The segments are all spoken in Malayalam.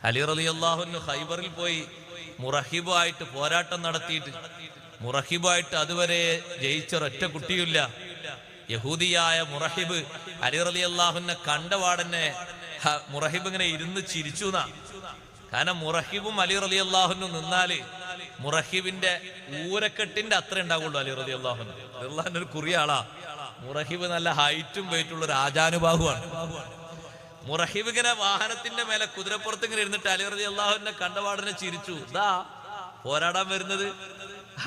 അലി റളിയല്ലാഹു അൻഹു ഖൈബറിൽ പോയി മുറഹിബായിട്ട് പോരാട്ടം നടത്തിയിട്ട് മുറഹിബായിട്ട് അതുവരെ ജയിച്ച ഒരൊറ്റ കുട്ടിയില്ല. യഹൂദിയായ മുറഹിബ് അലി റളിയല്ലാഹു അൻഹു കണ്ടപാടന്നെ മുറഹിബ് ഇങ്ങനെ ഇരുന്ന് ചിരിച്ചു എന്നാ. കാരണം മുറഹിബും അലി റളിയല്ലാഹു അൻഹു നിന്നാല് മുറഹിബിന്റെ ഊരക്കെട്ടിന്റെ അത്ര ഉണ്ടാവുള്ളൂ. അലി റളിയല്ലാഹു അൻഹു ഒരു കുറിയ ആളാ. മുറഹിബ് നല്ല ഹൈറ്റും വെയിറ്റുള്ള ഒരു ആജാനുബാഹുവാണ്. മുറഹിബ് ഇങ്ങനെ വാഹനത്തിന്റെ മേലെ കുതിരപ്പുറത്ത് ഇങ്ങനെ ഇരുന്നിട്ട് അലി റളിയല്ലാഹു അൻഹു കണ്ടപാടനെ ചിരിച്ചു. ദാ പോരാടാൻ വരുന്നത്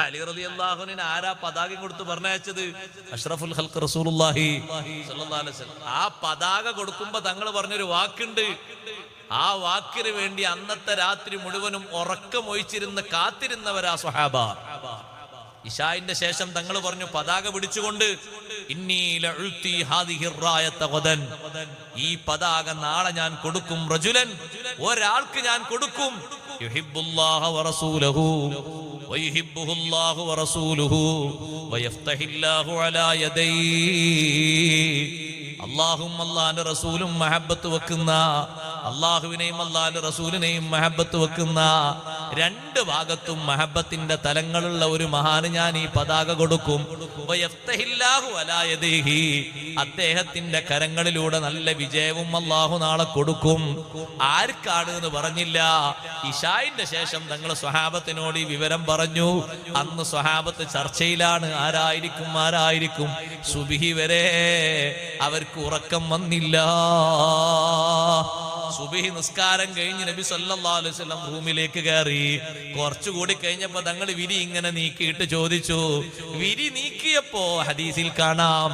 അലി റളിയല്ലാഹു അൻഹുവിനെ ആരാ പതാക കൊടുത്ത് പറഞ്ഞയച്ചത്? അഷ്റഫുൽ ഖൽഖ് റസൂലുള്ളാഹി സ്വല്ലല്ലാഹു അലൈഹി വസല്ലം. ആ പതാക കൊടുക്കുമ്പോ തങ്ങൾ പറഞ്ഞൊരു വാക്കുണ്ട്. ആ വാക്കിന് വേണ്ടി അന്നത്തെ രാത്രി മുഴുവനും ഉറക്കമൊഴിച്ചിരുന്ന് കാത്തിരുന്നവരാ സ്വഹാബ. ഇശാഇന്റെ ശേഷം തങ്ങൾ പറഞ്ഞു പതാക പിടിച്ചുകൊണ്ട് ഈ പതാക നാളെ ഞാൻ കൊടുക്കും. റജുലൻ, ഒരാൾക്ക് ഞാൻ കൊടുക്കും. യുഹിബ്ബുല്ലാഹ വറസൂലുഹു വയുഹിബ്ബുഹുല്ലാഹു വറസൂലുഹു വയഫ്തഹില്ലാഹു അലാ യദൈഹി. അല്ലാഹും അല്ലാഹുവിന്റെ റസൂലും മഹബ്ബത്ത് വെക്കുന്ന, അല്ലാഹുവിനെയും അല്ലാഹുവിന്റെ റസൂലിനെയും മഹബ്ബത്ത് വെക്കുന്ന, രണ്ട് ഭാഗത്തും മഹബ്ബത്തിന്റെ തലങ്ങളുള്ള ഒരു മഹാന് ഞാൻ ഈ പതാക കൊടുക്കും. വയഫ്തഹില്ലാഹു അലാ യദൈഹി, അദ്ദേഹത്തിന്റെ കരങ്ങളിലൂടെ നല്ല വിജയവും അല്ലാഹു നാളെ കൊടുക്കും. ആർക്കാണ് എന്ന് പറഞ്ഞില്ല. ഇശാഇന്റെ ശേഷം തങ്ങൾ സ്വഹാബത്തിനോട് ഈ വിവരം പറഞ്ഞു. അന്ന് സ്വഹാബത്ത് ചർച്ചയിലാണ്, ആരായിരിക്കും. സുബ്ഹി വരെ അവർക്ക് ഉറക്കം വന്നില്ല. സുബ്ഹി നിസ്കാരം കഴിഞ്ഞ് നബി സല്ലല്ലാഹു അലൈഹി വസല്ലം റൂമിലേക്ക് കയറി. കുറച്ചുകൂടി കഴിഞ്ഞപ്പോ തങ്ങൾ വിരി ഇങ്ങനെ നീക്കിയിട്ട് ചോദിച്ചു. വിരി നീക്കിയപ്പോ ഹദീസിൽ കാണാം,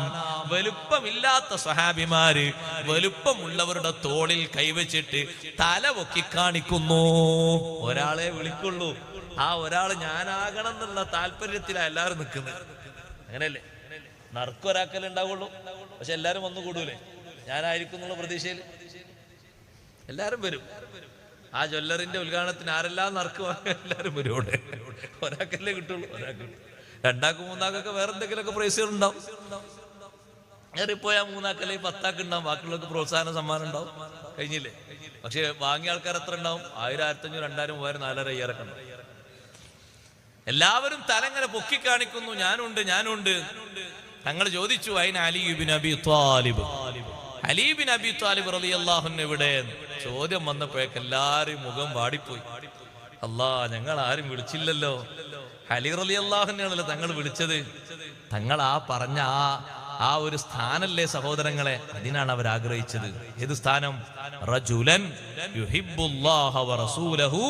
വലുപ്പമില്ലാത്ത സ്വഹാബിമാര് വലുപ്പമുള്ളവരുടെ തോളിൽ കൈവച്ചിട്ട് തല പൊക്കി കാണിക്കുന്നു. ഒരാളെ വിളിക്കുള്ളൂ, ആ ഒരാള് ഞാനാകണം എന്നുള്ള താല്പര്യത്തിലാണ് എല്ലാവരും നിൽക്കുന്നത്. അങ്ങനെയല്ലേ? നറുക്കൊരാക്കല്ലേ ഉണ്ടാവുള്ളൂ, പക്ഷെ എല്ലാരും വന്നു കൂടൂലേ? ഞാനായിരിക്കും എന്നുള്ള പ്രതീക്ഷയിൽ എല്ലാരും വരും. ആ ജ്വല്ലറിന്റെ ഉദ്ഘാടനത്തിന് ആരെല്ലാം നറുക്ക് വാങ്ങാൻ എല്ലാരും വരും. അവിടെ ഒരാൾക്കല്ലേ കിട്ടുള്ളൂ. ഒരാൾക്ക്, രണ്ടാക്കും മൂന്നാക്കൊക്കെ വേറെ എന്തെങ്കിലുമൊക്കെ പ്രൈസുകൾ ഉണ്ടാവും. ഏറിപ്പോയാൽ മൂന്നാക്കല്ലേ 10 ഉണ്ടാവും, ബാക്കിയുള്ളവർക്ക് പ്രോത്സാഹന സമ്മാനം ഉണ്ടാവും. കഴിഞ്ഞില്ലേ? പക്ഷെ വാങ്ങിയ ആൾക്കാർ എത്ര ഉണ്ടാവും? 1000, 1500, 2000, 3000, 4000, 5000 ഉണ്ടാവും. എല്ലാവരും തലങ്ങനെ പൊക്കി കാണിക്കുന്നു, ഞാനുണ്ട്. തങ്ങൾ ചോദിച്ചു, അയിന അലി ഇബ്നു അബി ത്വാലിബ്, അലി ഇബ്നു അബി ത്വാലിബ് റളിയല്ലാഹു അൻഹു എവിടെ? ചോദ്യം വന്നപ്പോഴേക്ക് എല്ലാരും മുഖം വാടിപ്പോയി. അല്ലാ, ഞങ്ങൾ ആരും വിളിച്ചില്ലല്ലോ. അലി റളിയല്ലാഹു അൻഹുവിനെയാണല്ലോ തങ്ങൾ വിളിച്ചത്. തങ്ങൾ ആ പറഞ്ഞ ആ ഒരു സ്ഥാനല്ലേ സഹോദരങ്ങളെ, അതിനാണ് അവർ ആഗ്രഹിച്ചത്. ഏത് സ്ഥാനം? റജുലൻ യുഹിബ്ബുല്ലാഹ വറസൂലുഹു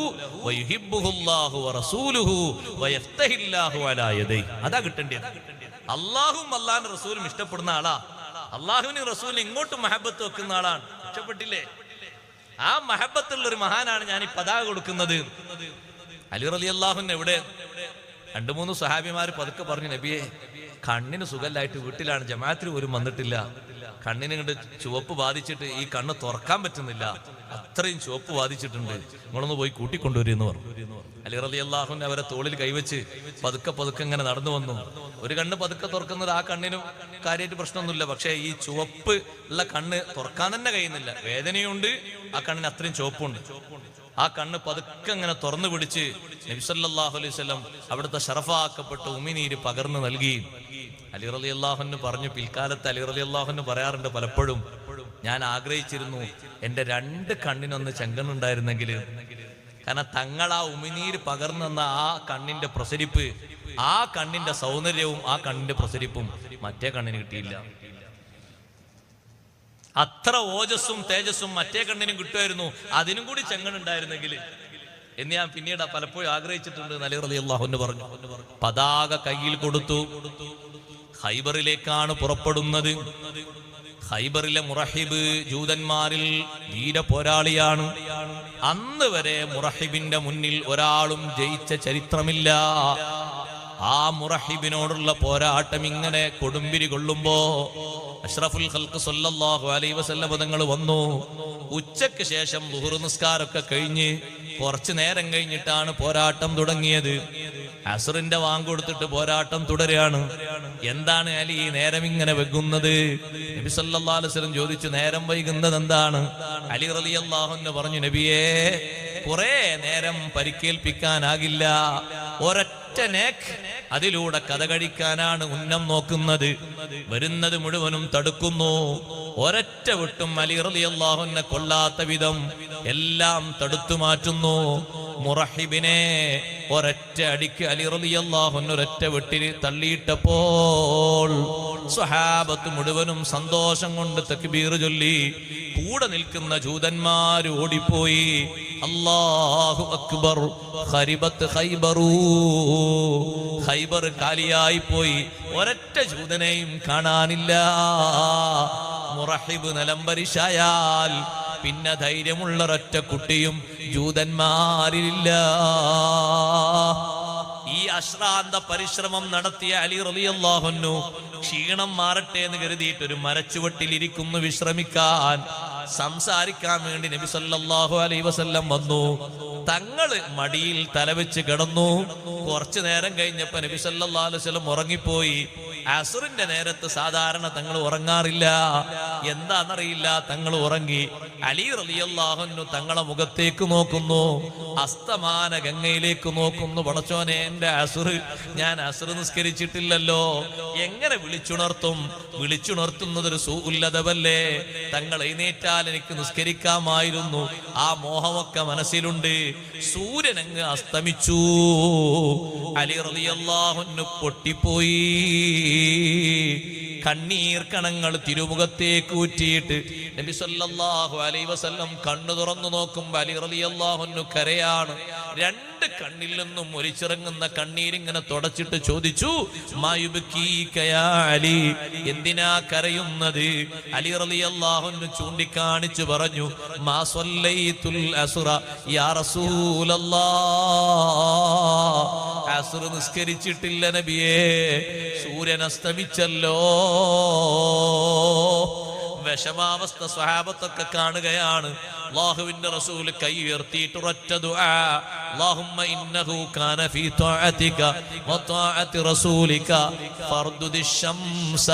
വയുഹിബ്ബുഹുല്ലാഹു വറസൂലുഹു വയഫ്തഹില്ലാഹു അലാ യദൈഹി. അതാ കിട്ടേണ്ടത്. അല്ലാഹും അല്ലാഹുവിന്റെ റസൂലും ഇഷ്ടപ്പെടുന്ന ആളാ. അല്ലാഹുവിനും റസൂലിനും ഇങ്ങോട്ടും മഹബത്ത് വെക്കുന്ന ആളാണ്. ഇഷ്ടപ്പെട്ടില്ലേ? ആ മഹബത്തുള്ള ഒരു മഹാനാണ് ഞാൻ ഈ പതാക കൊടുക്കുന്നത്. അലി റളിയല്ലാഹു അൻഹു എവിടെ? 2-3 സ്വഹാബിമാര് പതുക്കെ പറഞ്ഞു, നബിയെ, കണ്ണിന് സുഖമില്ലായിട്ട് വീട്ടിലാണ്, ജമാഅത്തിന് പോലും വന്നിട്ടില്ല. കണ്ണിന് കണ്ട് ചുവപ്പ് ബാധിച്ചിട്ട് ഈ കണ്ണ് തുറക്കാൻ പറ്റുന്നില്ല, അത്രയും ചുവപ്പ് ബാധിച്ചിട്ടുണ്ട്, നിങ്ങളൊന്ന് പോയി കൂട്ടിക്കൊണ്ടുവരുമെന്ന് പറഞ്ഞു. അലി റളിയല്ലാഹു അൻഹു അവരെ തോളിൽ കൈവച്ച് പതുക്കെ ഇങ്ങനെ നടന്നു വന്നു. ഒരു കണ്ണ് പതുക്കെ തുറക്കുന്നത് ആ കണ്ണിനും കാര്യമായിട്ട് പ്രശ്നമൊന്നുമില്ല. പക്ഷേ ഈ ചുവപ്പ് ഉള്ള കണ്ണ് തുറക്കാൻ തന്നെ കഴിയുന്നില്ല, വേദനയുണ്ട്, ആ കണ്ണിന് അത്രയും ചുവപ്പുണ്ട്. ആ കണ്ണ് പതുക്കെ ഇങ്ങനെ തുറന്നു പിടിച്ച് നബി സല്ലല്ലാഹു അലൈഹി വസല്ലം അവിടുത്തെ ശറഫാക്കപ്പെട്ട ഉമിനീര് പകർന്നു നൽകി. അലി റളിയല്ലാഹു അൻഹു പറഞ്ഞു, പിൽക്കാലത്ത് അലി റളിയല്ലാഹു അൻഹു പറയാറുണ്ട് പലപ്പോഴും, ഞാൻ ആഗ്രഹിച്ചിരുന്നു എന്റെ 2 കണ്ണിനൊന്ന് ചെങ്കണ്ണുണ്ടായിരുന്നെങ്കിൽ. കാരണം തങ്ങൾ ആ ഉമിനീര് പകർന്നെന്ന ആ കണ്ണിന്റെ പ്രസരിപ്പ്, ആ കണ്ണിന്റെ സൗന്ദര്യവും ആ കണ്ണിന്റെ പ്രസരിപ്പും മറ്റേ കണ്ണിന് കിട്ടിയില്ല. അത്ര ഓജസ്സും തേജസ്സും മറ്റേ കണ്ണിനും കിട്ടുമായിരുന്നു, അതിനും കൂടി ചെങ്ങണ്ണുണ്ടായിരുന്നെങ്കിൽ എന്ന് ഞാൻ പിന്നീട് പലപ്പോഴും ആഗ്രഹിച്ചിട്ടുണ്ട്. അലി റളിയല്ലാഹു അൻഹു പറഞ്ഞു. പതാക കയ്യിൽ കൊടുത്തു. ഖൈബറിലേക്കാണ് പുറപ്പെടുന്നത്. ഖൈബറിലെ മുറഹിബ് ജൂതന്മാരിൽ ധീര പോരാളിയാണ്. അന്ന് വരെ മുറഹിബിന്റെ മുന്നിൽ ഒരാളും ജയിച്ച ചരിത്രമില്ല. ആ മുറഹിബിനോടുള്ള പോരാട്ടം ഇങ്ങനെ കൊടുമ്പിരി കൊള്ളുമ്പോ അഷ്റഫുൽ ഖൽഖ് സല്ലല്ലാഹു അലൈഹി വസല്ലം തങ്ങൾ വന്നു. ഉച്ചയ്ക്ക് ശേഷം ളുഹ്ർ നിസ്കാരമൊക്കെ കഴിഞ്ഞ് കുറച്ചു നേരം കഴിഞ്ഞിട്ടാണ് പോരാട്ടം തുടങ്ങിയത്. അസ്റിന്റെ വാങ്ക് കൊടുത്തിട്ട് പോരാട്ടം തുടരുകയാണ്. എന്താണ് അലി നേരം ഇങ്ങനെ വെക്കുന്നത്? നബി സല്ലല്ലാഹു അലൈഹി വസല്ലം ചോദിച്ചു, നേരം വൈകുന്നത് എന്താണ്? അലി റളിയല്ലാഹു അൻഹു പറഞ്ഞു, നബിയേ, കുറെ നേരം പരിക്കേൽപ്പിക്കാനാകില്ല. ഒരൊറ്റ നേക്ക്, അതിലൂടെ കഥ കഴിക്കാനാണ് ഉന്നം നോക്കുന്നത്. വരുന്നത് മുഴുവനും തടുക്കുന്നു. ഒരൊറ്റ വിട്ടും അലി റളിയല്ലാഹു അൻഹു കൊള്ളാത്ത വിധം എല്ലാം തടുത്തു മാറ്റുന്നു. മുറഹിബിനെ ഒരൊറ്റ അടിക്ക് അലി റളിയല്ലാഹു അൻഹു ഒരൊറ്റ വെട്ടിന് തള്ളിയിട്ടപ്പോൾ സ്വഹാബത്ത് മുഴുവനും സന്തോഷം കൊണ്ട് തക്ബീർ ചൊല്ലി. കൂടെ നിൽക്കുന്ന ജൂതന്മാർ ഓടിപ്പോയി. അല്ലാഹു അക്ബർ, ഖരിബത്ത് ഖൈബറു, ഖൈബർ കാലിയായി പോയി. ഒരൊറ്റ ജൂതനെയും കാണാനില്ല. മുറഹിബ് നിലംപരിശായാൽ പിന്നെ ധൈര്യമുള്ള ഒരൊറ്റ കുട്ടിയും ജൂതന്മാരില്ല. ഈ അശ്രാന്ത പരിശ്രമം നടത്തിയ അലി റളിയല്ലാഹു അൻഹു ക്ഷീണം മാറട്ടെ എന്ന് കരുതിയിട്ട് ഒരു മരച്ചുവട്ടിലിരിക്കുന്നു വിശ്രമിക്കാൻ. സംസാരിക്കാൻ വേണ്ടി നബി സല്ലല്ലാഹു അലൈഹി വസല്ലം വന്നു. തങ്ങള് മടിയിൽ തലവെച്ച് കിടന്നു. കുറച്ചു നേരം കഴിഞ്ഞപ്പോ നബി സല്ലല്ലാഹു അലൈഹി വസല്ലം ഉറങ്ങിപ്പോയി. അസ്റിന്റെ നേരത്ത് സാധാരണ തങ്ങൾ ഉറങ്ങാറില്ല. എന്താണെന്നറിയില്ല, തങ്ങൾ ഉറങ്ങി. അലി റളിയല്ലാഹു അൻഹു തങ്ങളെ മുഖത്തേക്ക് നോക്കുന്നു, അസ്തമാന ഗംഗയിലേക്ക് നോക്കുന്നു. പടച്ചോനെ, എന്റെ അസ്ർ, ഞാൻ അസ്ർ നിസ്കരിച്ചിട്ടില്ലല്ലോ, എങ്ങനെ വിളിച്ചുണർത്തും? വിളിച്ചുണർത്തുന്നതൊരു സൂഉല്ലദബല്ലേ? തങ്ങൾ എഴുന്നേറ്റാൽ എനിക്ക് നിസ്കരിക്കാമായിരുന്നു. ആ മോഹമൊക്കെ മനസ്സിലുണ്ട്. സൂര്യൻ അങ്ങ് അസ്തമിച്ചു. അലി റളിയല്ലാഹു അൻഹു പൊട്ടിപ്പോയി. കണ്ണീർ കണങ്ങൾ തിരുമുഖത്തേക്ക് ഊറ്റിയിട്ട് നബി സല്ലല്ലാഹു അലൈഹി വസല്ലം കണ്ണു തുറന്നു നോക്കുമ്പോൾ അലി റളിയല്ലാഹു അൻഹു കരയാണ്. രണ്ട് കണ്ണിൽ നിന്നും ഒലിച്ചിറങ്ങുന്ന കണ്ണീരിങ്ങനെ തുടച്ചിട്ട് ചോദിച്ചു, മായുബ്കീക യാ അലി, എന്തിനാ കരയുന്നത്? അലി റളിയല്ലാഹു അൻഹു ചൂണ്ടിക്കാണിച്ചു പറഞ്ഞു, മാ സ്വല്ലൈതുൽ അസ്റ യാ റസൂലല്ലാഹ്, അസ്ർ നിസ്കരിച്ചിട്ടില്ല നബിയേ, സൂര്യൻ അസ്തമിച്ചല്ലോ. വിഷമാവസ്ഥ സ്വഹാബത്തൊക്കെ കാണുകയാണ്. അല്ലാഹുവിന്റെ റസൂൽ കൈ ഉയർത്തിയിട്ട് ഒരൊറ്റ ദുആ, അല്ലാഹുമ്മ ഇന്നഹു കാന ഫീ ത്വാഅതിക വ ത്വാഅതി റസൂലിക ഫർദുദിശ് ശംസ.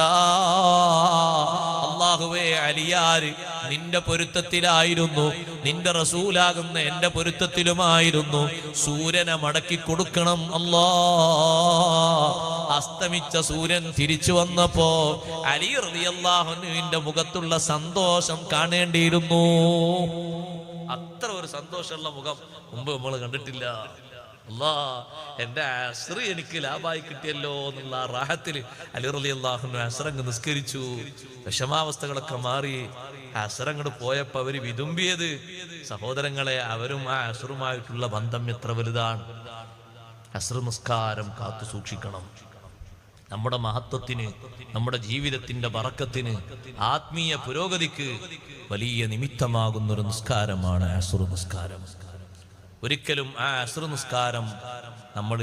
അല്ലാഹുവേ, അലിയാര് നിന്റെ പൊരുത്തത്തിലായിരുന്നു, നിന്റെ റസൂലാകുന്ന എന്റെ പൊരുത്തത്തിലുമായിരുന്നു. സൂര്യനെ മടക്കി കൊടുക്കണം അല്ലാഹ്. അസ്തമിച്ച സൂര്യൻ തിരിച്ചു വന്നപ്പോ അലി റളിയല്ലാഹു അൻഹുവിന്റെ മുഖത്തുള്ള സന്തോഷം കാണേണ്ടിയിരുന്നു. അത്ര ഒരു സന്തോഷമുള്ള മുഖം മുമ്പ് നമ്മൾ കണ്ടിട്ടില്ല. അല്ലാ, എന്റെ അസ്ർ എനിക്ക് ലാഭായി കിട്ടിയല്ലോ എന്നുള്ള റാഹത്തില് അലി റളിയല്ലാഹു അൻഹു അസ്റങ്ങ് നിസ്കരിച്ചു. വിഷമാവസ്ഥകളൊക്കെ മാറി. അസ്റങ്ങോട് പോയപ്പോ അവര് വിതുമ്പിയത്, സഹോദരങ്ങളെ, അവരും ആ അസ്റുമായിട്ടുള്ള ബന്ധം എത്ര വലുതാണ്. അസ്ർ നിസ്കാരം കാത്തു സൂക്ഷിക്കണം. നമ്മുടെ മഹത്വത്തിന്, നമ്മുടെ ജീവിതത്തിന്റെ ബറക്കത്തിന്, ആത്മീയ പുരോഗതിക്ക് വലിയ നിമിത്തമാകുന്നൊരു നിസ്കാരമാണ് അസ്ർ നിസ്കാരം. ഒരിക്കലും ആ അസ്ർ നിസ്കാരം നമ്മൾ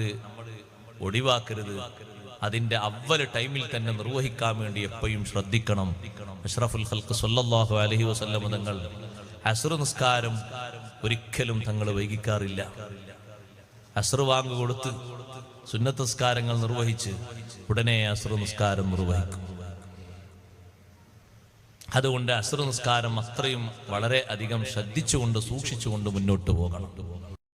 ഒഴിവാക്കരുത്. അതിന്റെ അവ്വല് ടൈമിൽ തന്നെ നിർവഹിക്കാൻ വേണ്ടി എപ്പോഴും ശ്രദ്ധിക്കണം. അഷ്റഫുൽ ഖൽഖ് സ്വല്ലല്ലാഹു അലൈഹി വസല്ലം തങ്ങൾ അസ്ർ നിസ്കാരം ഒരിക്കലും തങ്ങൾ വൈകിക്കാറില്ല. അസ്ർ വാങ്ങ് കൊടുത്ത് സുന്നത്ത് നിസ്കാരങ്ങൾ നിർവഹിച്ച് ഉടനെ അസ്ർ നിസ്കാരം നിർവഹിക്കും. അതുകൊണ്ട് അസ്ർ നിസ്കാരം അത്രയും വളരെ അധികം ശ്രദ്ധിച്ചുകൊണ്ട് സൂക്ഷിച്ചുകൊണ്ട് മുന്നോട്ട് പോകണം.